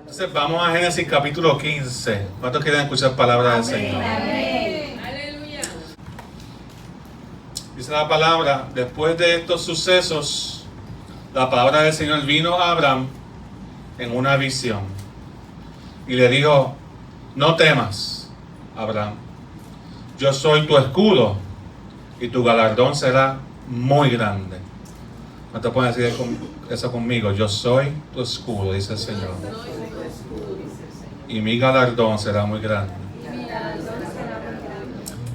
Entonces vamos a Génesis capítulo 15. ¿Cuántos quieren escuchar palabras del Señor? Amén. Aleluya. Dice la palabra, después de estos sucesos, la palabra del Señor vino a Abraham en una visión. Y le dijo, no temas, Abraham, yo soy tu escudo y tu galardón será muy grande. ¿No te pueden decir eso conmigo? Yo soy tu escudo, dice el Señor. Y mi galardón será muy grande.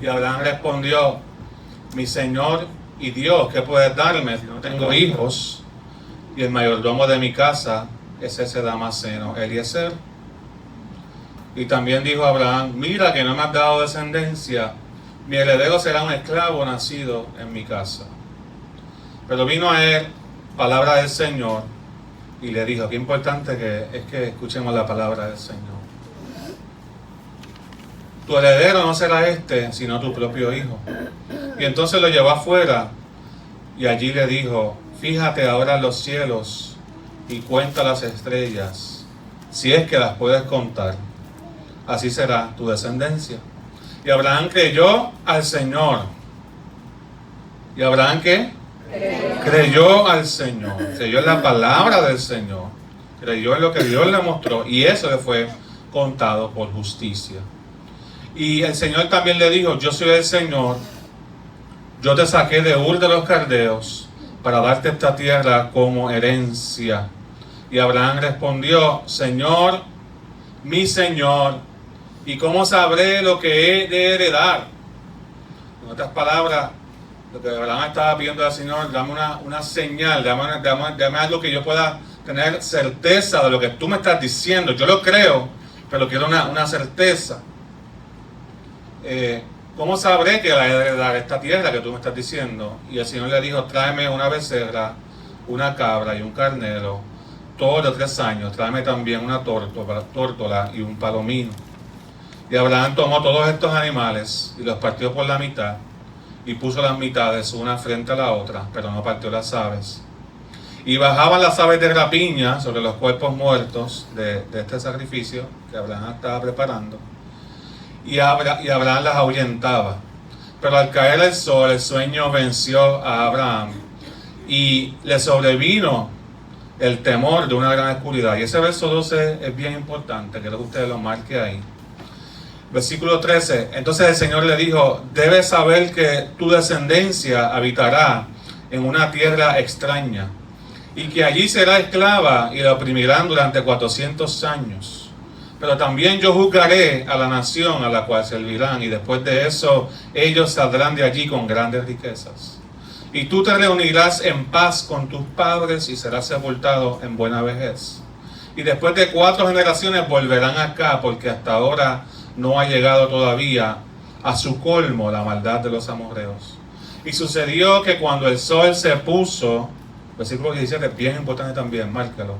Y Abraham respondió, mi Señor y Dios, ¿qué puedes darme? No tengo hijos, y el mayordomo de mi casa es ese Damaseno, Eliezer. Y también dijo Abraham, mira que no me has dado descendencia, mi heredero será un esclavo nacido en mi casa. Pero vino a él palabra del Señor y le dijo, qué importante es que escuchemos la palabra del Señor. Tu heredero no será este, sino tu propio hijo. Y entonces lo llevó afuera y allí le dijo, fíjate ahora en los cielos y cuenta las estrellas, si es que las puedes contar. Así será tu descendencia. Y Abraham creyó al Señor. ¿Y Abraham qué? Creyó al Señor. Creyó en la palabra del Señor. Creyó en lo que Dios le mostró. Y eso le fue contado por justicia. Y el Señor también le dijo, yo soy el Señor. Yo te saqué de Ur de los Caldeos para darte esta tierra como herencia. Y Abraham respondió, Señor, mi Señor, ¿y cómo sabré lo que he de heredar? En otras palabras, lo que Abraham estaba pidiendo al Señor, dame una señal, dame algo que yo pueda tener certeza de lo que tú me estás diciendo. Yo lo creo, pero quiero una certeza. ¿Cómo sabré que la he de heredar esta tierra que tú me estás diciendo? Y el Señor le dijo, tráeme una becerra, una cabra y un carnero, todos de 3 años, tráeme también una tórtola y un palomino. Y Abraham tomó todos estos animales y los partió por la mitad y puso las mitades una frente a la otra, pero no partió las aves. Y bajaban las aves de rapiña sobre los cuerpos muertos de este sacrificio que Abraham estaba preparando. Y Abraham las ahuyentaba. Pero al caer el sol, el sueño venció a Abraham y le sobrevino el temor de una gran oscuridad. Y ese verso 12 es bien importante, quiero que ustedes lo marquen ahí. Versículo 13, entonces el Señor le dijo, debes saber que tu descendencia habitará en una tierra extraña, y que allí será esclava y la oprimirán durante 400 años. Pero también yo juzgaré a la nación a la cual servirán, y después de eso ellos saldrán de allí con grandes riquezas. Y tú te reunirás en paz con tus padres y serás sepultado en buena vejez. Y después de 4 generaciones volverán acá, porque hasta ahora no ha llegado todavía a su colmo la maldad de los amorreos. Y sucedió que cuando el sol se puso, versículo 17 es bien importante también, márcalo.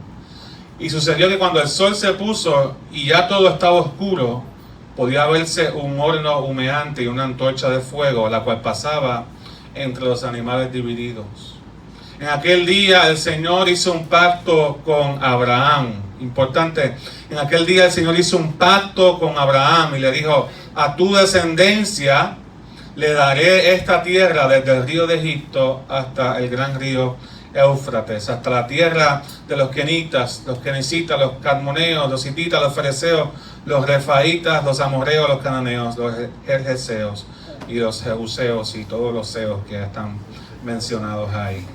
Y sucedió que cuando el sol se puso y ya todo estaba oscuro, podía verse un horno humeante y una antorcha de fuego, la cual pasaba entre los animales divididos. En aquel día el Señor hizo un pacto con Abraham. Importante, en aquel día el Señor hizo un pacto con Abraham y le dijo, a tu descendencia le daré esta tierra desde el río de Egipto hasta el gran río Éufrates, hasta la tierra de los kenitas, los kenicitas, los cadmoneos, los hititas, los fereceos, los refaitas, los amorreos, los cananeos, los gergeseos y los jebuseos y todos los seos que están mencionados ahí.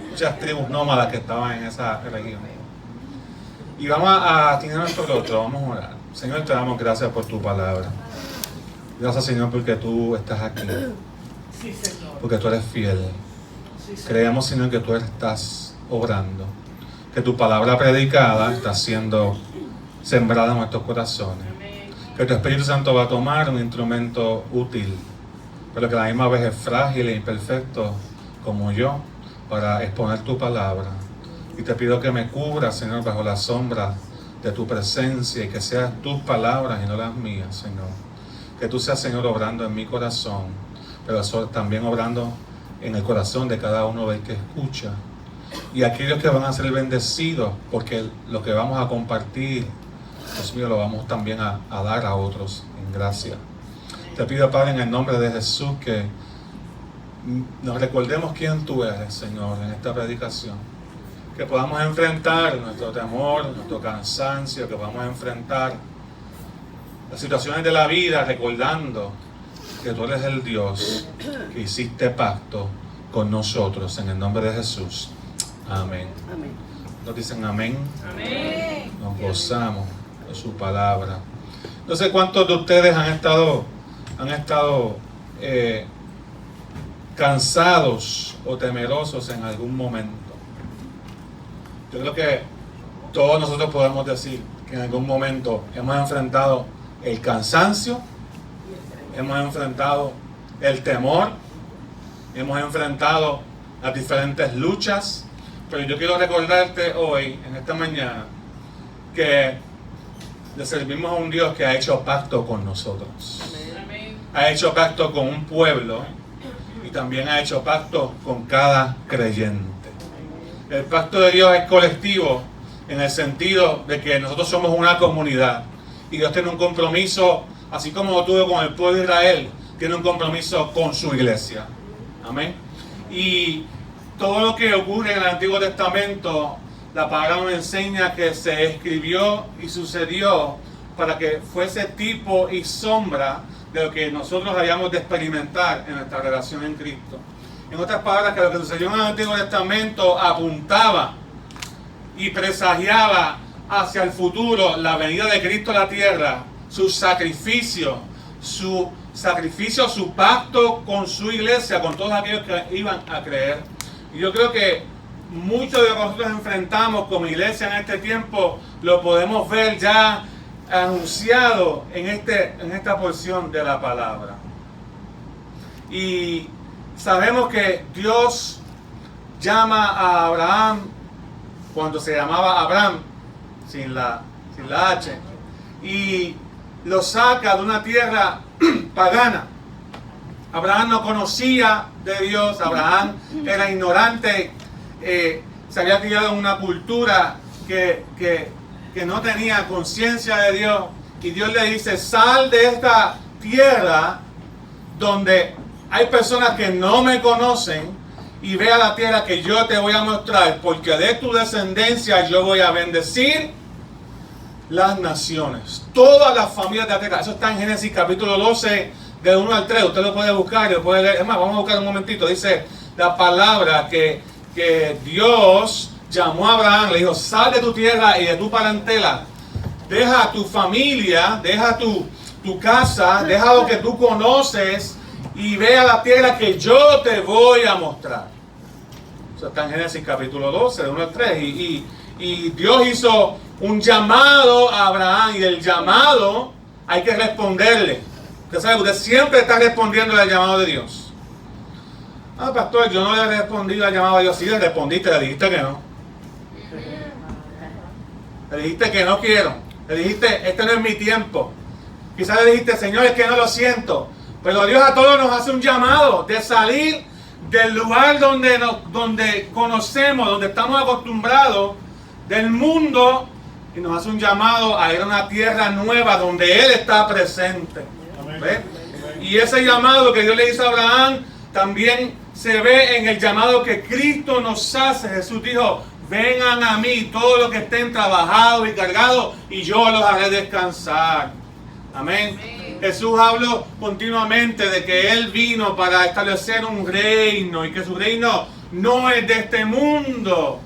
Muchas tribus nómadas que estaban en esa región. Y vamos a tener nuestro rostro, vamos a orar. Señor, te damos gracias por tu palabra. Gracias, Señor, porque tú estás aquí. Sí, Señor. Porque tú eres fiel. Sí, Señor. Creemos, Señor, que tú estás obrando. Que tu palabra predicada está siendo sembrada en nuestros corazones. Que tu Espíritu Santo va a tomar un instrumento útil, pero que a la misma vez es frágil e imperfecto como yo, para exponer tu palabra. Y te pido que me cubras, Señor, bajo la sombra de tu presencia y que sean tus palabras y no las mías, Señor. Que tú seas, Señor, obrando en mi corazón, pero también obrando en el corazón de cada uno del que escucha. y aquellos que van a ser bendecidos, porque lo que vamos a compartir, Dios mío, lo vamos también a dar a otros en gracia. Te pido, Padre, en el nombre de Jesús, que nos recordemos quién tú eres, Señor, en esta predicación. Que podamos enfrentar nuestro temor, nuestro cansancio, que podamos enfrentar las situaciones de la vida recordando que tú eres el Dios que hiciste pacto con nosotros, en el nombre de Jesús. Amén. Amén. Nos dicen amén. Amén. Nos gozamos de su palabra. No sé cuántos de ustedes han estado cansados o temerosos en algún momento. Yo creo que todos nosotros podemos decir que en algún momento hemos enfrentado el cansancio, hemos enfrentado el temor, hemos enfrentado las diferentes luchas, pero yo quiero recordarte hoy, en esta mañana, que le servimos a un Dios que ha hecho pacto con nosotros. Amén. Ha hecho pacto con un pueblo y también ha hecho pacto con cada creyente. El pacto de Dios es colectivo en el sentido de que nosotros somos una comunidad y Dios tiene un compromiso, así como lo tuvo con el pueblo de Israel, tiene un compromiso con su iglesia. Amén. Y todo lo que ocurre en el Antiguo Testamento, la palabra nos enseña que se escribió y sucedió para que fuese tipo y sombra de lo que nosotros hayamos de experimentar en nuestra relación en Cristo. En otras palabras, que lo que sucedió en el Antiguo Testamento apuntaba y presagiaba hacia el futuro la venida de Cristo a la tierra, su sacrificio, su pacto con su iglesia, con todos aquellos que iban a creer. Y yo creo que mucho de lo que nosotros enfrentamos como iglesia en este tiempo lo podemos ver ya anunciado en esta porción de la palabra. Y sabemos que Dios llama a Abraham cuando se llamaba Abraham, sin la H, y lo saca de una tierra pagana. Abraham no conocía de Dios, Abraham era ignorante, se había criado en una cultura que no tenía conciencia de Dios, y Dios le dice: sal de esta tierra donde hay personas que no me conocen y ve a la tierra que yo te voy a mostrar, porque de tu descendencia yo voy a bendecir las naciones, todas las familias de la tierra. Eso está en Génesis capítulo 12, del 1 al 3. Usted lo puede buscar, lo puede leer. Es más, vamos a buscar un momentito. Dice la palabra que Dios llamó a Abraham, le dijo: sal de tu tierra y de tu parentela, deja tu familia, deja tu casa, deja lo que tú conoces y ve a la tierra que yo te voy a mostrar. Eso está en Génesis capítulo 12, del 1 al 3. Y Dios hizo un llamado a Abraham, y el llamado hay que responderle. Usted sabe, usted siempre está respondiendo al llamado de Dios. Ah, pastor, yo no le he respondido al llamado de Dios. Sí, le respondiste, le dijiste que no. Le dijiste que no quiero. Le dijiste: este no es mi tiempo. Quizás le dijiste: Señor, es que no lo siento. Pero Dios a todos nos hace un llamado de salir del lugar donde conocemos, donde estamos acostumbrados, del mundo, y nos hace un llamado a ir a una tierra nueva donde Él está presente. ¿Ve? Y ese llamado que Dios le hizo a Abraham también se ve en el llamado que Cristo nos hace. Jesús dijo: vengan a mí todos los que estén trabajados y cargados, y yo los haré descansar. Amén. Jesús habló continuamente de que Él vino para establecer un reino, y que su reino no es de este mundo,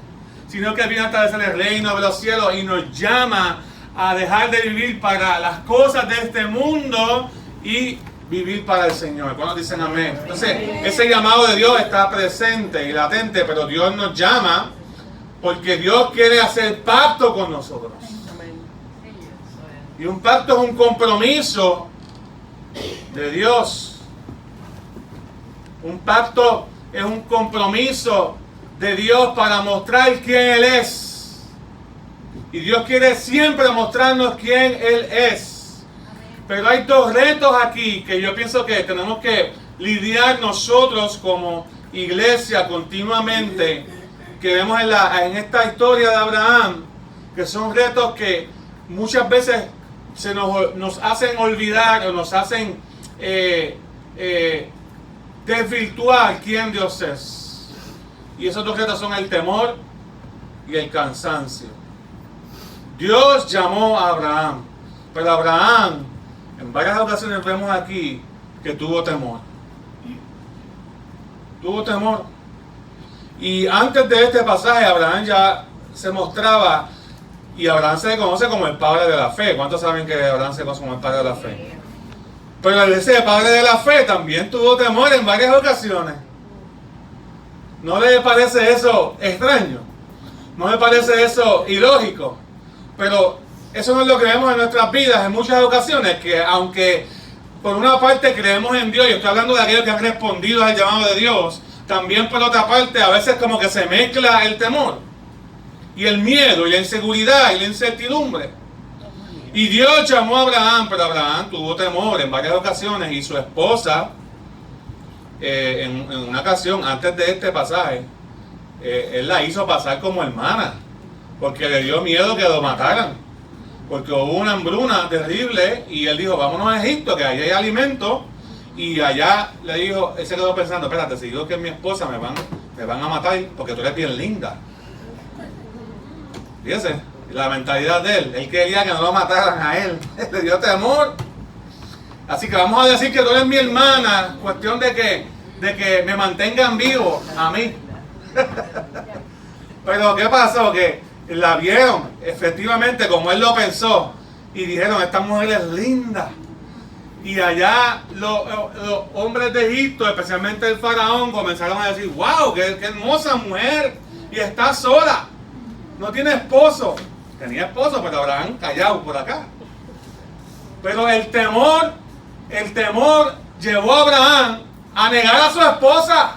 sino que vino a establecer el reino de los cielos, y nos llama a dejar de vivir para las cosas de este mundo y vivir para el Señor. ¿Cuándo dicen amén? Entonces, ese llamado de Dios está presente y latente, pero Dios nos llama porque Dios quiere hacer pacto con nosotros. Y un pacto es un compromiso de Dios. Un pacto es un compromiso de Dios para mostrar quién Él es. Y Dios quiere siempre mostrarnos quién Él es. Pero hay dos retos aquí que yo pienso que tenemos que lidiar nosotros como iglesia continuamente que vemos en esta historia de Abraham, que son retos que muchas veces nos hacen olvidar o nos hacen desvirtuar quién Dios es. Y esos dos retos son el temor y el cansancio. Dios llamó a Abraham, pero Abraham, en varias ocasiones vemos aquí que tuvo temor. Tuvo temor. Y antes de este pasaje, Abraham ya se mostraba, y Abraham se le conoce como el padre de la fe. ¿Cuántos saben que Abraham se conoce como el padre de la fe? Pero ese padre de la fe también tuvo temor en varias ocasiones. ¿No le parece eso extraño? ¿No le parece eso ilógico? Pero eso no es lo que vemos en nuestras vidas en muchas ocasiones, que aunque por una parte creemos en Dios, y estoy hablando de aquellos que han respondido al llamado de Dios, también por otra parte a veces como que se mezcla el temor y el miedo y la inseguridad y la incertidumbre. Y Dios llamó a Abraham, pero Abraham tuvo temor en varias ocasiones, y su esposa en una ocasión antes de este pasaje él la hizo pasar como hermana, porque le dio miedo que lo mataran, porque hubo una hambruna terrible y él dijo, vámonos a Egipto, que allá hay alimento. Y allá le dijo, él se quedó pensando, espérate, si digo que es mi esposa me van a matar porque tú eres bien linda. Fíjese, la mentalidad de él quería que no lo mataran a él, le dio temor. Así que vamos a decir que tú eres mi hermana, cuestión de que me mantengan vivo a mí. Pero ¿qué pasó? Que la vieron efectivamente como él lo pensó y dijeron, esta mujer es linda. Y allá los hombres de Egipto, especialmente el faraón, comenzaron a decir, wow, qué hermosa mujer, y está sola, no tiene esposo. Tenía esposo, pero Abraham callado por acá. Pero el temor llevó a Abraham a negar a su esposa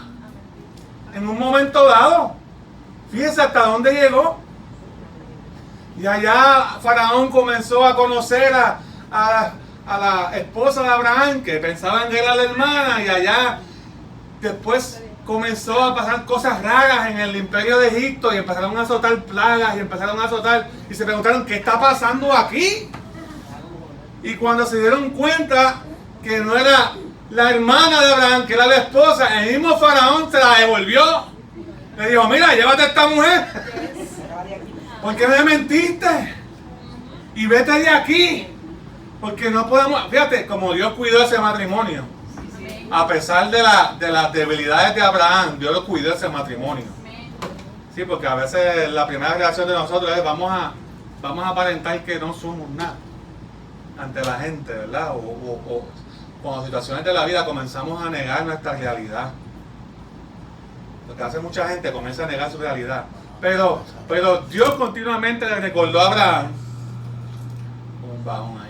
en un momento dado. Fíjese hasta dónde llegó. Y allá Faraón comenzó a conocer a la esposa de Abraham, que pensaban que era la hermana, y allá después comenzó a pasar cosas raras en el imperio de Egipto, y empezaron a azotar plagas, y se preguntaron, ¿qué está pasando aquí? Y cuando se dieron cuenta que no era la hermana de Abraham, que era la esposa, el mismo Faraón se la devolvió. Le dijo, mira, llévate a esta mujer, ¿por qué me mentiste? Y vete de aquí. Porque no podemos, fíjate, como Dios cuidó ese matrimonio, a pesar de las debilidades de Abraham, Dios lo cuidó ese matrimonio. Sí, porque a veces la primera reacción de nosotros es vamos a aparentar que no somos nada ante la gente, ¿verdad? O con las situaciones de la vida comenzamos a negar nuestra realidad. Lo que hace mucha gente, comienza a negar su realidad. Pero Dios continuamente le recordó a Abraham, un bajón ahí.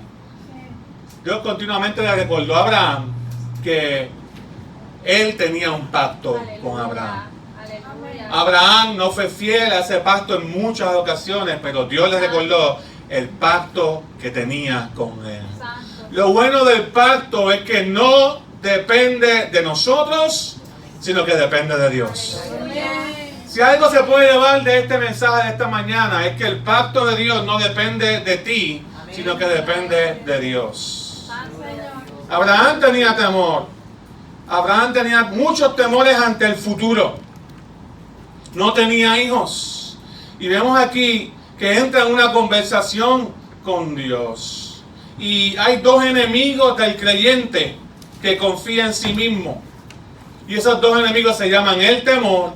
Dios continuamente le recordó a Abraham que él tenía un pacto con Abraham. Abraham no fue fiel a ese pacto en muchas ocasiones, pero Dios le recordó el pacto que tenía con él. Lo bueno del pacto es que no depende de nosotros, sino que depende de Dios. Si algo se puede llevar de este mensaje de esta mañana, es que el pacto de Dios no depende de ti, sino que depende de Dios. Abraham tenía temor. Abraham tenía muchos temores ante el futuro. No tenía hijos. Y vemos aquí que entra en una conversación con Dios. Y hay dos enemigos del creyente que confía en sí mismo. Y esos dos enemigos se llaman el temor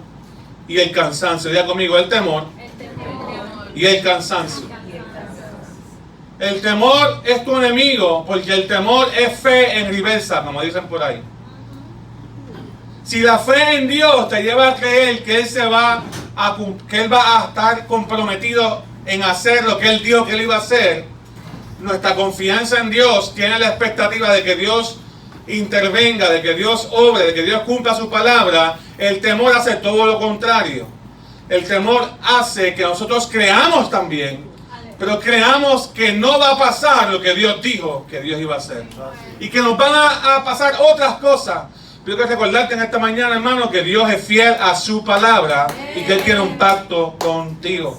y el cansancio. Diga conmigo, el temor y el cansancio. El temor es tu enemigo porque el temor es fe en reversa, como dicen por ahí. Si la fe en Dios te lleva a creer que Él va a estar comprometido en hacer lo que Él dijo que Él iba a hacer, nuestra confianza en Dios tiene la expectativa de que Dios intervenga, de que Dios obre, de que Dios cumpla su palabra. El temor hace todo lo contrario. El temor hace que nosotros creamos también, pero creamos que no va a pasar lo que Dios dijo que Dios iba a hacer, y que nos van a pasar otras cosas. Yo quiero recordarte en esta mañana, hermano, que Dios es fiel a su palabra y que Él tiene un pacto contigo.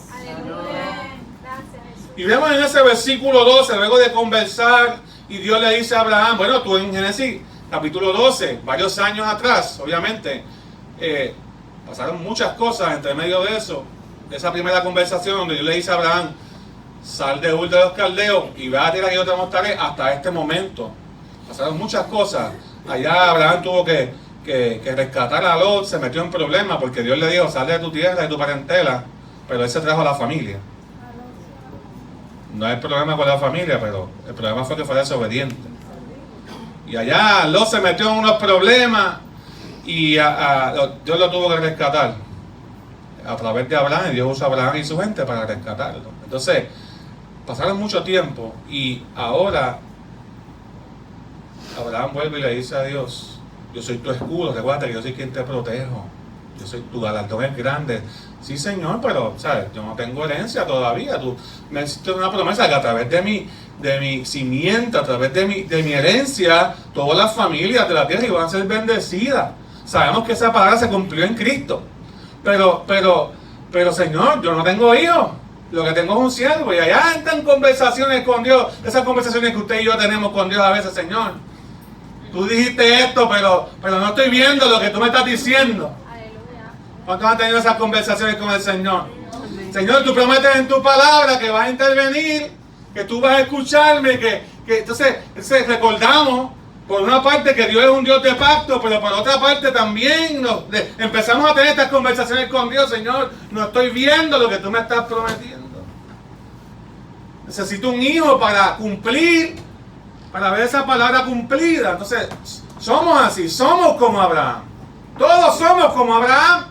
Y vemos en ese versículo 12, luego de conversar, y Dios le dice a Abraham, bueno, tú en Génesis capítulo 12, varios años atrás, obviamente, pasaron muchas cosas entre medio de eso, de esa primera conversación donde Dios le dice a Abraham, sal de Ur de los Caldeos y ve a la tierra que yo te mostraré, hasta este momento. Pasaron muchas cosas. Allá Abraham tuvo que rescatar a Lot, se metió en problemas porque Dios le dijo, sal de tu tierra, de tu parentela, pero Él se trajo a la familia. No hay problema con la familia, pero el problema fue que fue desobediente. Y allá Lot se metió en unos problemas y Dios lo tuvo que rescatar a través de Abraham, y Dios usa a Abraham y su gente para rescatarlo. Entonces, pasaron mucho tiempo y ahora Abraham vuelve y le dice a Dios, yo soy tu escudo, recuerda que yo soy quien te protejo, yo soy tu galardón es grande. Sí, Señor, pero ¿sabes? Yo no tengo herencia todavía. Tú me hiciste una promesa que a través de mi simiente, a través de mi herencia, todas las familias de la tierra iban a ser bendecidas. Sabemos que esa palabra se cumplió en Cristo. Pero Señor, yo no tengo hijos. Lo que tengo es un siervo. Y allá están conversaciones con Dios. Esas conversaciones que usted y yo tenemos con Dios a veces, Señor. Tú dijiste esto, pero no estoy viendo lo que tú me estás diciendo. ¿Cuántos han tenido esas conversaciones con el Señor? Señor, tú prometes en tu palabra que vas a intervenir, que tú vas a escucharme, entonces recordamos por una parte que Dios es un Dios de pacto, pero por otra parte también empezamos a tener estas conversaciones con Dios. Señor, no estoy viendo lo que tú me estás prometiendo. Necesito un hijo para cumplir, para ver esa palabra cumplida. Entonces, somos así, somos como Abraham. Todos somos como Abraham.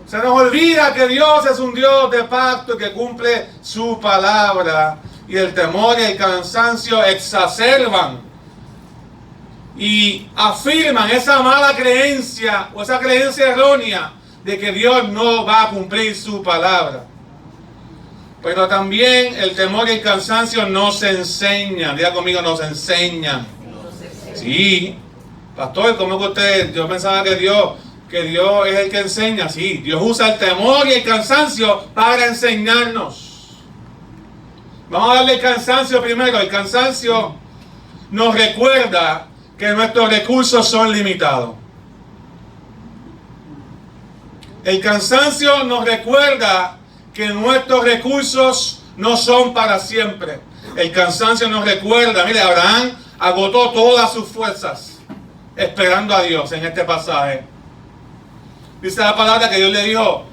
Se nos olvida que Dios es un Dios de pacto que cumple su palabra. Y el temor y el cansancio exacerban y afirman esa mala creencia o esa creencia errónea de que Dios no va a cumplir su palabra. Pero también el temor y el cansancio nos enseñan. Diga conmigo, nos enseñan. Sí, pastor, ¿cómo que usted? Yo pensaba que Dios es el que enseña. Sí, Dios usa el temor y el cansancio para enseñarnos. Vamos a darle el cansancio primero. El cansancio nos recuerda que nuestros recursos son limitados. El cansancio nos recuerda que nuestros recursos no son para siempre. El cansancio nos recuerda, mire, Abraham agotó todas sus fuerzas esperando a Dios en este pasaje. Dice la palabra que Dios le dijo,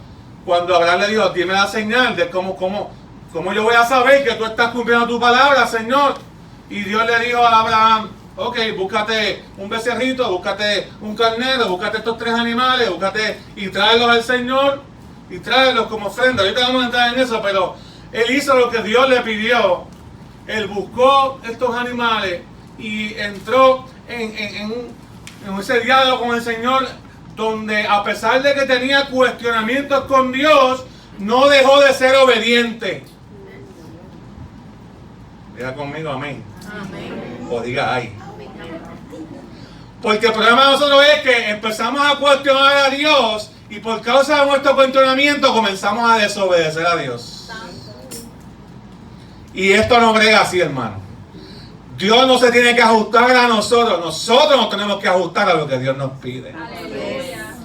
cuando Abraham le dijo, dime la señal de cómo yo voy a saber que tú estás cumpliendo tu palabra, Señor. Y Dios le dijo a Abraham, ok, búscate un becerrito, búscate un carnero, búscate estos 3 animales, y tráelos al Señor, y tráelos como ofrenda. Ahorita vamos a entrar en eso, pero él hizo lo que Dios le pidió. Él buscó estos animales y entró en ese diálogo con el Señor, donde a pesar de que tenía cuestionamientos con Dios, no dejó de ser obediente. Diga conmigo amén. Amén. O diga ay. Porque el problema de nosotros es que empezamos a cuestionar a Dios y por causa de nuestro cuestionamiento comenzamos a desobedecer a Dios. Y esto no brega así, hermano. Dios no se tiene que ajustar a nosotros. Nosotros nos tenemos que ajustar a lo que Dios nos pide. Aleluya.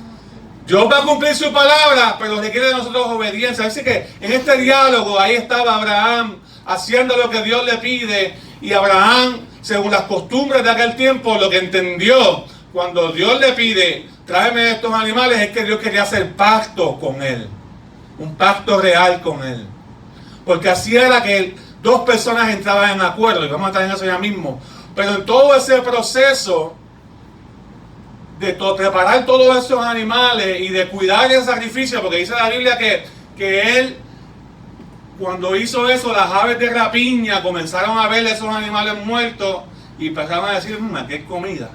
Dios va a cumplir su palabra, pero requiere de nosotros obediencia. Así que en este diálogo ahí estaba Abraham haciendo lo que Dios le pide. Y Abraham, según las costumbres de aquel tiempo, lo que entendió cuando Dios le pide, tráeme estos animales, es que Dios quería hacer pacto con él. Un pacto real con él. Porque así era que 2 personas entraban en acuerdo. Y vamos a estar en eso ya mismo. Pero en todo ese proceso de preparar todos esos animales y de cuidar el sacrificio, porque dice la Biblia que él, cuando hizo eso, las aves de rapiña comenzaron a ver esos animales muertos y empezaron a decir, aquí hay comida.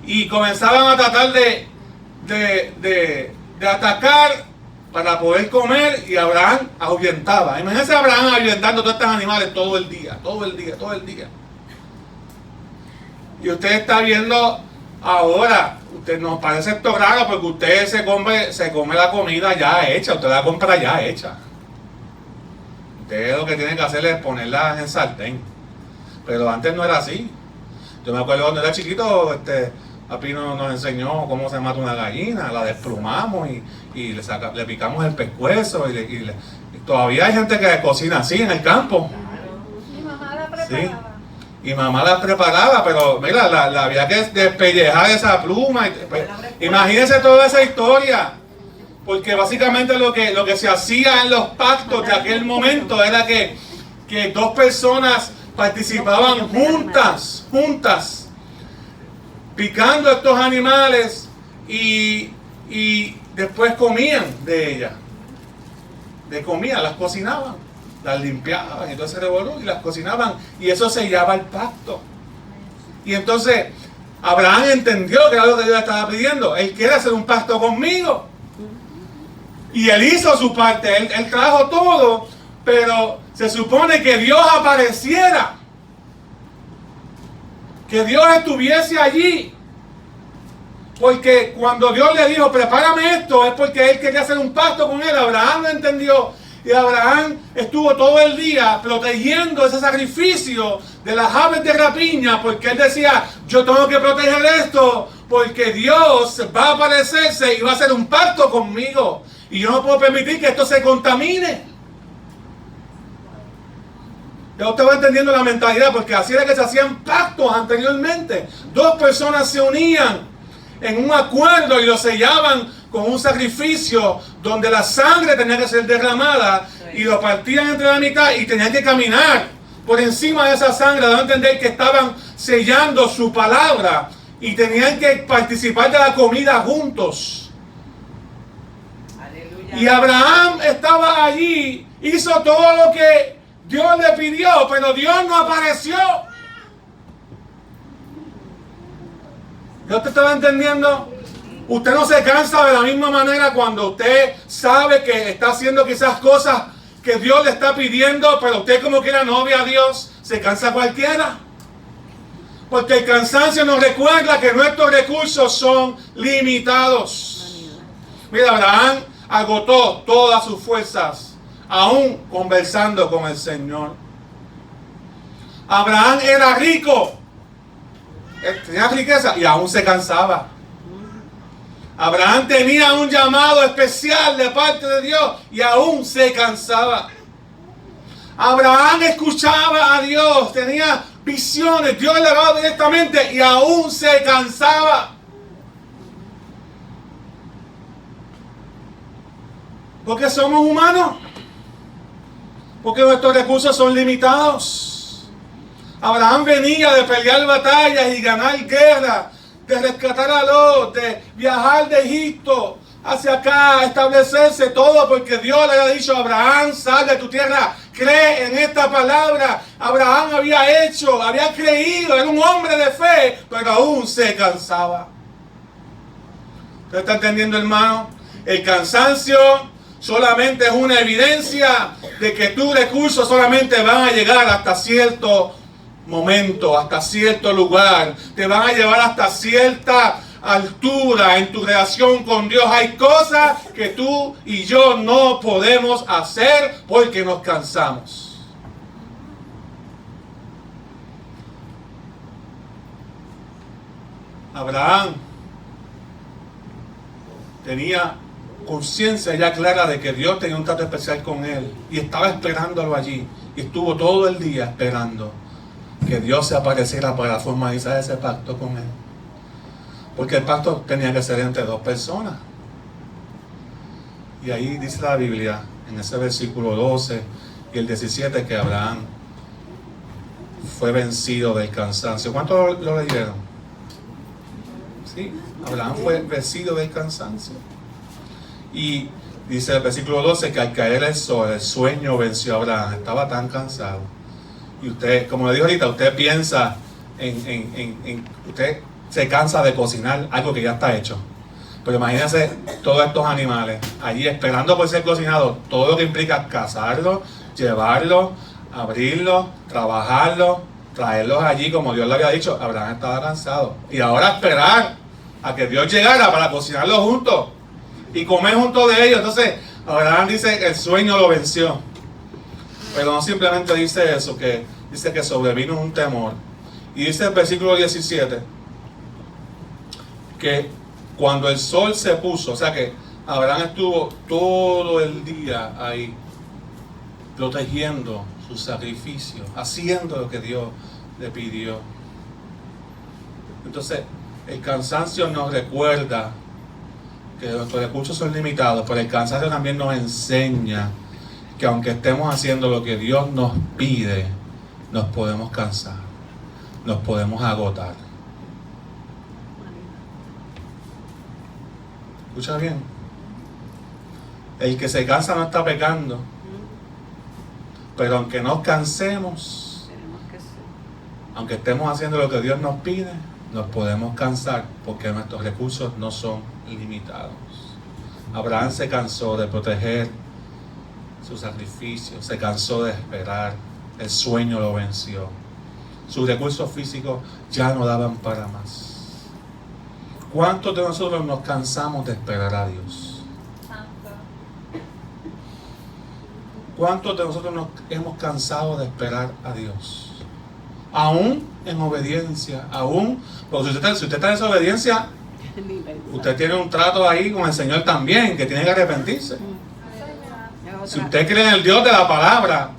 Y comenzaban a tratar de atacar para poder comer, y Abraham ahuyentaba. Imagínense a Abraham ahuyentando todos estos animales todo el día. Y usted está viendo ahora, usted nos parece esto raro porque usted se come la comida ya hecha, usted la compra ya hecha. Usted lo que tiene que hacer es ponerla en sartén. Pero antes no era así. Yo me acuerdo cuando era chiquito, papi nos enseñó cómo se mata una gallina, la desplumamos y le picamos el pescuezo y todavía hay gente que cocina así en el campo. Mi mamá la preparaba. Sí. Y mamá la preparaba, pero mira, la había que despellejar esa pluma. Pues, imagínense toda esa historia. Porque básicamente lo que se hacía en los pactos de aquel momento era que dos personas participaban juntas, picando estos animales y después comían de ellas. Las cocinaban, las limpiaban, entonces se revolvió y las cocinaban y eso sellaba el pacto. Y entonces Abraham entendió que era lo que Dios estaba pidiendo. Él quiere hacer un pacto conmigo. Y él hizo su parte, él trajo todo, pero se supone que Dios apareciera, que Dios estuviese allí. Porque cuando Dios le dijo, prepárame esto, es porque él quería hacer un pacto con él. Abraham lo entendió. Y Abraham estuvo todo el día protegiendo ese sacrificio de las aves de rapiña, porque él decía, yo tengo que proteger esto, porque Dios va a aparecerse y va a hacer un pacto conmigo. Y yo no puedo permitir que esto se contamine. Ya usted va entendiendo la mentalidad, porque así era que se hacían pactos anteriormente. Dos personas se unían en un acuerdo y lo sellaban con un sacrificio donde la sangre tenía que ser derramada y lo partían entre la mitad y tenían que caminar por encima de esa sangre, dando a entender que estaban sellando su palabra y tenían que participar de la comida juntos. Aleluya. Y Abraham estaba allí, hizo todo lo que Dios le pidió, pero Dios no apareció. ¿Yo te estaba entendiendo? Usted no se cansa de la misma manera cuando usted sabe que está haciendo quizás cosas que Dios le está pidiendo, pero usted como quiera no ve a Dios, se cansa cualquiera. Porque el cansancio nos recuerda que nuestros recursos son limitados. Mira, Abraham agotó todas sus fuerzas, aún conversando con el Señor. Abraham era rico, tenía riqueza y aún se cansaba. Abraham tenía un llamado especial de parte de Dios y aún se cansaba. Abraham escuchaba a Dios, tenía visiones, Dios le hablaba directamente y aún se cansaba. Porque somos humanos. Porque nuestros recursos son limitados. Abraham venía de pelear batallas y ganar guerras, de rescatar a Lot, de viajar de Egipto hacia acá, establecerse todo porque Dios le había dicho a Abraham, sal de tu tierra, cree en esta palabra. Abraham había creído, era un hombre de fe, pero aún se cansaba. ¿Usted está entendiendo, hermano? El cansancio solamente es una evidencia de que tus recursos solamente van a llegar hasta cierto momento, hasta cierto lugar, te van a llevar hasta cierta altura en tu relación con Dios. Hay cosas que tú y yo no podemos hacer porque nos cansamos. Abraham tenía conciencia ya clara de que Dios tenía un trato especial con él y estaba esperándolo allí y estuvo todo el día esperando que Dios se apareciera para formalizar ese pacto con él. Porque el pacto tenía que ser entre dos personas. Y ahí dice la Biblia, en ese versículo 12 y el 17, que Abraham fue vencido del cansancio. ¿Cuántos lo leyeron? Sí, Abraham fue vencido del cansancio. Y dice el versículo 12 que al caer el sol, el sueño venció a Abraham. Estaba tan cansado. Y usted, como le digo ahorita, usted piensa usted se cansa de cocinar algo que ya está hecho. Pero imagínense todos estos animales allí esperando por ser cocinados, todo lo que implica cazarlo, llevarlo, abrirlo, trabajarlo, traerlos allí como Dios le había dicho. Abraham estaba cansado. Y ahora esperar a que Dios llegara para cocinarlos juntos y comer junto de ellos. Entonces, Abraham dice que el sueño lo venció. Pero no simplemente dice eso, que dice que sobrevino un temor. Y dice el versículo 17 que cuando el sol se puso, o sea que Abraham estuvo todo el día ahí protegiendo su sacrificio, haciendo lo que Dios le pidió. Entonces, el cansancio nos recuerda que nuestros recursos son limitados, pero el cansancio también nos enseña que aunque estemos haciendo lo que Dios nos pide, nos podemos cansar, nos podemos agotar. Escucha bien. El que se cansa no está pecando, pero aunque nos cansemos, aunque estemos haciendo lo que Dios nos pide, nos podemos cansar porque nuestros recursos no son limitados. Abraham se cansó de proteger su sacrificio, se cansó de esperar, el sueño lo venció. Sus recursos físicos ya no daban para más. ¿Cuántos de nosotros nos cansamos de esperar a Dios? ¿Cuántos de nosotros nos hemos cansado de esperar a Dios? Aún en obediencia, aún, porque si usted está en desobediencia, usted tiene un trato ahí con el Señor también, que tiene que arrepentirse. Si usted cree en el Dios de la palabra,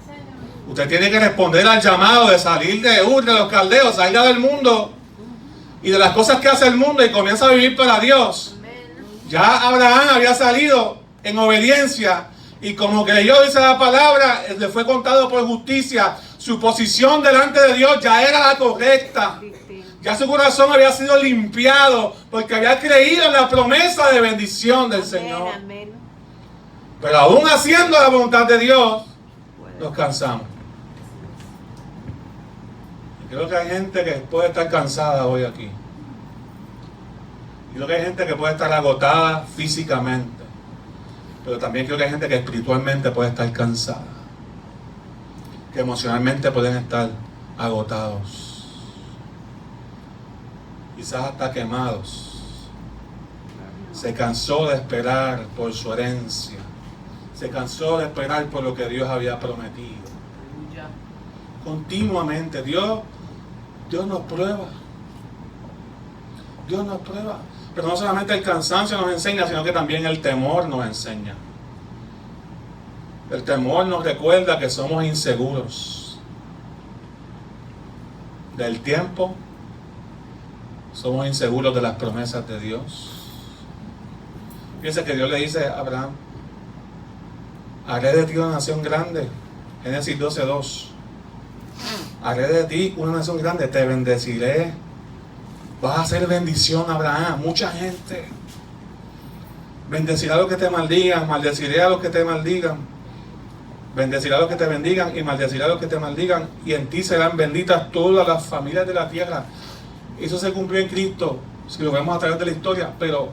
usted tiene que responder al llamado de salir de Ur, de los caldeos, salga del mundo y de las cosas que hace el mundo y comienza a vivir para Dios. Ya Abraham había salido en obediencia y como creyó, dice la palabra, le fue contado por justicia. Su posición delante de Dios ya era la correcta. Ya su corazón había sido limpiado porque había creído en la promesa de bendición del Señor. Pero aún haciendo la voluntad de Dios, nos cansamos. Y creo que hay gente que puede estar cansada hoy aquí. Y creo que hay gente que puede estar agotada físicamente. Pero también creo que hay gente que espiritualmente puede estar cansada. Que emocionalmente pueden estar agotados. Quizás hasta quemados. Se cansó de esperar por su herencia. Se cansó de esperar por lo que Dios había prometido. Continuamente Dios nos prueba. Dios nos prueba. Pero no solamente el cansancio nos enseña, sino que también el temor nos enseña. El temor nos recuerda que somos inseguros del tiempo. Somos inseguros de las promesas de Dios. Fíjense que Dios le dice a Abraham: haré de ti una nación grande. Génesis 12:2. Haré de ti una nación grande, te bendeciré. Vas a hacer bendición, Abraham, mucha gente. Bendeciré a los que te maldigan, maldeciré a los que te maldigan. Bendeciré a los que te bendigan y maldeciré a los que te maldigan. Y en ti serán benditas todas las familias de la tierra. Eso se cumplió en Cristo, si lo vemos a través de la historia. Pero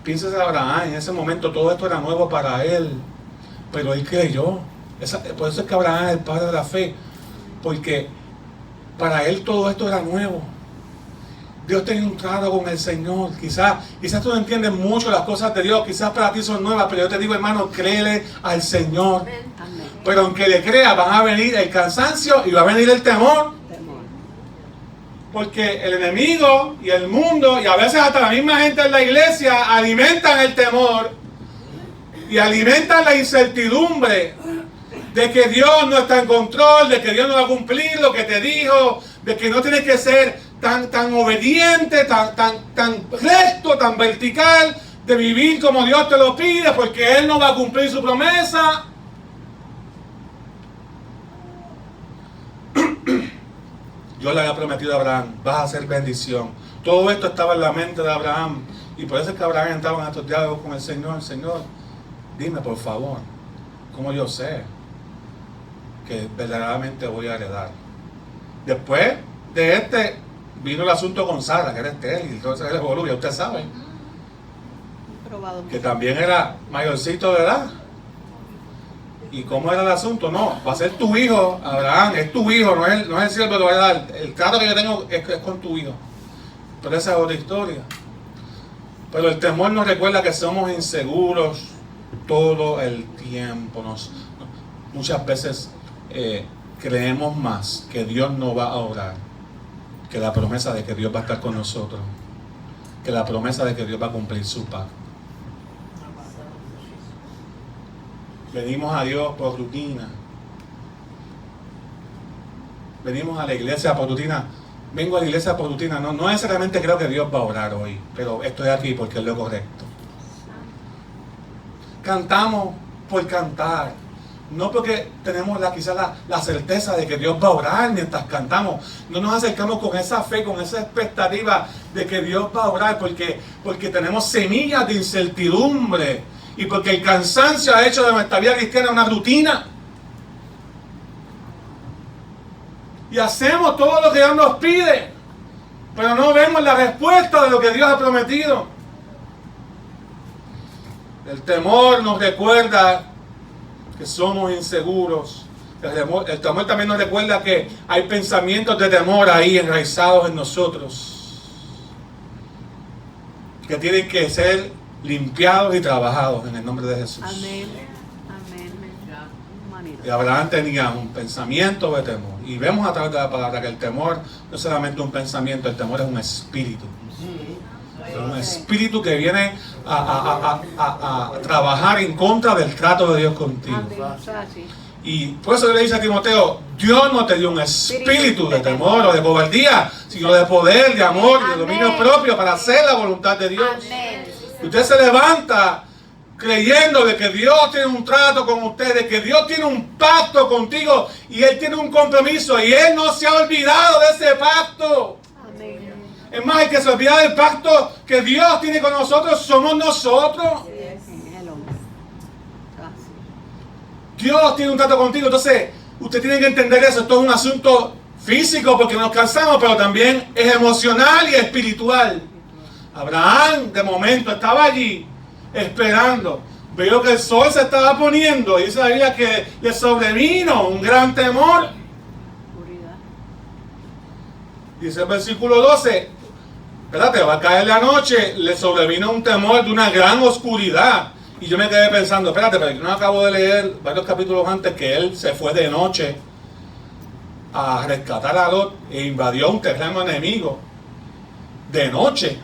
piénsese Abraham, en ese momento todo esto era nuevo para él. Pero él creyó. Por eso es que Abraham es el padre de la fe. Porque para él todo esto era nuevo. Dios tenía un trato con el Señor. Quizás tú no entiendes mucho las cosas de Dios. Quizás para ti son nuevas. Pero yo te digo, hermano, créele al Señor. Amén. Pero aunque le crea, van a venir el cansancio y va a venir el temor. Porque el enemigo y el mundo, y a veces hasta la misma gente en la iglesia, alimentan el temor y alimentan la incertidumbre de que Dios no está en control, de que Dios no va a cumplir lo que te dijo, de que no tienes que ser tan obediente, tan recto, tan vertical, de vivir como Dios te lo pide, porque Él no va a cumplir su promesa. Dios le había prometido a Abraham: vas a hacer bendición. Todo esto estaba en la mente de Abraham. Y por eso es que Abraham entraba en estos diálogos con el Señor. Señor, dime por favor, ¿cómo yo sé que verdaderamente voy a heredar? Después de vino el asunto con Sara, que era estéril, entonces él es ya usted sabe. Que también era mayorcito de edad. ¿Y cómo era el asunto? No, va a ser tu hijo, Abraham, es tu hijo, no es el siervo que te va a dar. El trato que yo tengo es con tu hijo. Pero esa es otra historia. Pero el temor nos recuerda que somos inseguros todo el tiempo. Muchas veces creemos más que Dios no va a obrar que la promesa de que Dios va a estar con nosotros, que la promesa de que Dios va a cumplir su pacto. Venimos a Dios por rutina. Venimos a la iglesia por rutina. Vengo a la iglesia por rutina. No necesariamente creo que Dios va a orar hoy, pero estoy aquí porque es lo correcto. Cantamos por cantar. No porque tenemos quizás la certeza de que Dios va a orar mientras cantamos. No nos acercamos con esa fe, con esa expectativa de que Dios va a orar porque tenemos semillas de incertidumbre. Y porque el cansancio ha hecho de nuestra vida cristiana una rutina. Y hacemos todo lo que Dios nos pide, pero no vemos la respuesta de lo que Dios ha prometido. El temor nos recuerda que somos inseguros. El temor también nos recuerda que hay pensamientos de temor ahí enraizados en nosotros, que tienen que ser limpiados y trabajados en el nombre de Jesús. Amén. Amén. Y Abraham tenía un pensamiento de temor. Y vemos a través de la palabra que el temor no es solamente un pensamiento, el temor es un espíritu. Es un espíritu que viene a trabajar en contra del trato de Dios contigo. Y por eso le dice a Timoteo, Dios no te dio un espíritu de temor o de cobardía, sino de poder, de amor, de dominio propio para hacer la voluntad de Dios. Amén. Usted se levanta creyendo de que Dios tiene un trato con usted, de que Dios tiene un pacto contigo y Él tiene un compromiso y Él no se ha olvidado de ese pacto. Amén. Es más, el que se olvida del pacto que Dios tiene con nosotros somos nosotros. Dios tiene un trato contigo, entonces usted tiene que entender eso. Esto es un asunto físico porque nos cansamos, pero también es emocional y espiritual. Abraham de momento estaba allí esperando, vio que el sol se estaba poniendo y dice la Biblia que le sobrevino un gran temor. Dice el versículo 12, espérate, va a caer la noche, le sobrevino un temor de una gran oscuridad. Y yo me quedé pensando, espérate, pero yo no acabo de leer varios capítulos antes que él se fue de noche a rescatar a Lot e invadió un terreno enemigo de noche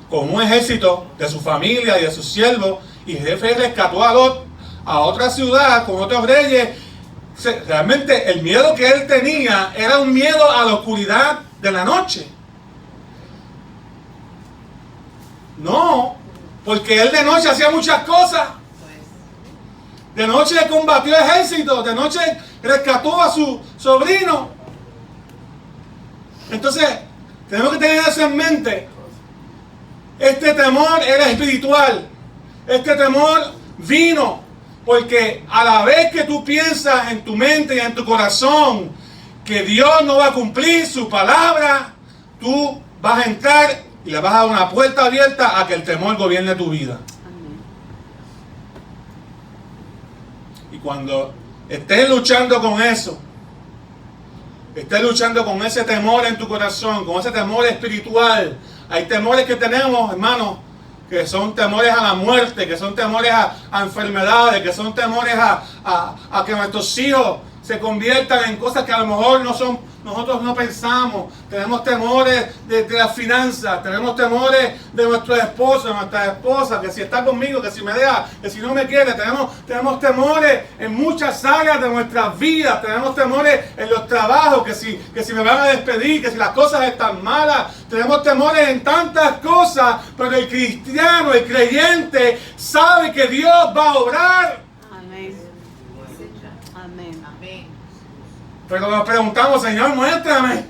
con un ejército de su familia y de sus siervos, y el jefe rescató a Lot a otra ciudad con otros reyes. Realmente el miedo que él tenía era un miedo a la oscuridad de la noche. No, porque él de noche hacía muchas cosas. De noche combatió ejércitos, de noche rescató a su sobrino. Entonces, tenemos que tener eso en mente. Este temor era espiritual. Este temor vino porque a la vez que tú piensas en tu mente y en tu corazón que Dios no va a cumplir su palabra, tú vas a entrar y le vas a dar una puerta abierta a que el temor gobierne tu vida. Y cuando estés luchando con eso, estés luchando con ese temor en tu corazón, con ese temor espiritual, hay temores que tenemos, hermanos, que son temores a la muerte, que son temores a enfermedades, que son temores a que nuestros hijos se conviertan en cosas que a lo mejor nosotros no pensamos. Tenemos temores de las finanzas, tenemos temores de nuestro esposo, de nuestra esposa, que si está conmigo, que si me deja, que si no me quiere. Tenemos temores en muchas áreas de nuestras vidas, tenemos temores en los trabajos, que si me van a despedir, que si las cosas están malas, tenemos temores en tantas cosas, pero el cristiano, el creyente, sabe que Dios va a obrar. Pero nos preguntamos, Señor, muéstrame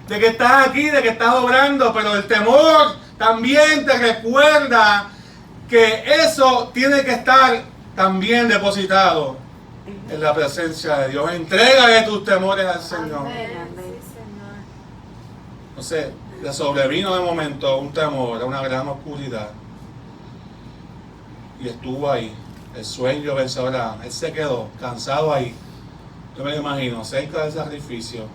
de que estás aquí, de que estás obrando, pero el temor también te recuerda que eso tiene que estar también depositado en la presencia de Dios. Entrégale tus temores al Señor. Entonces, le sobrevino de momento un temor, una gran oscuridad. Y estuvo ahí. El sueño venció a Abraham. Él se quedó cansado ahí. Yo me lo imagino, cerca del sacrificio.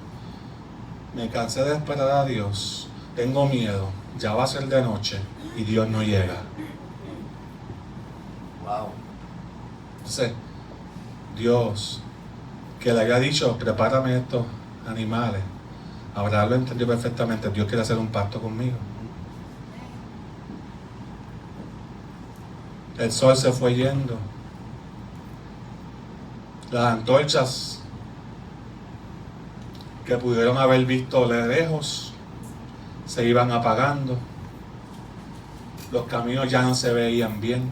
Me cansé de esperar a Dios. Tengo miedo. Ya va a ser de noche y Dios no llega. Wow. Entonces, Dios, que le había dicho, prepárame estos animales. Abraham lo entendió perfectamente. Dios quiere hacer un pacto conmigo. El sol se fue yendo. Las antorchas que pudieron haber visto de lejos se iban apagando. Los caminos ya no se veían bien.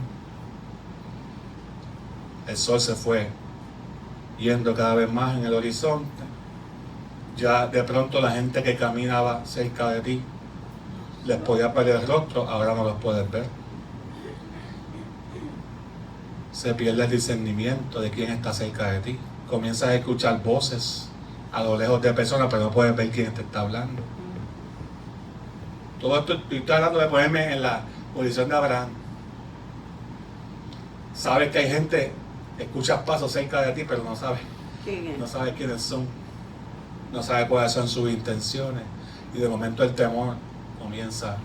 El sol se fue yendo cada vez más en el horizonte. Ya de pronto la gente que caminaba cerca de ti les podía perder el rostro, ahora no los puedes ver. Se pierde el discernimiento de quién está cerca de ti. Comienzas a escuchar voces a lo lejos de personas, pero no puedes ver quién te está hablando. Todo esto estoy tratando de ponerme en la posición de Abraham. Sabes que hay gente, escuchas pasos cerca de ti, pero no sabes quiénes son. No sabes cuáles son sus intenciones. Y de momento el temor comienza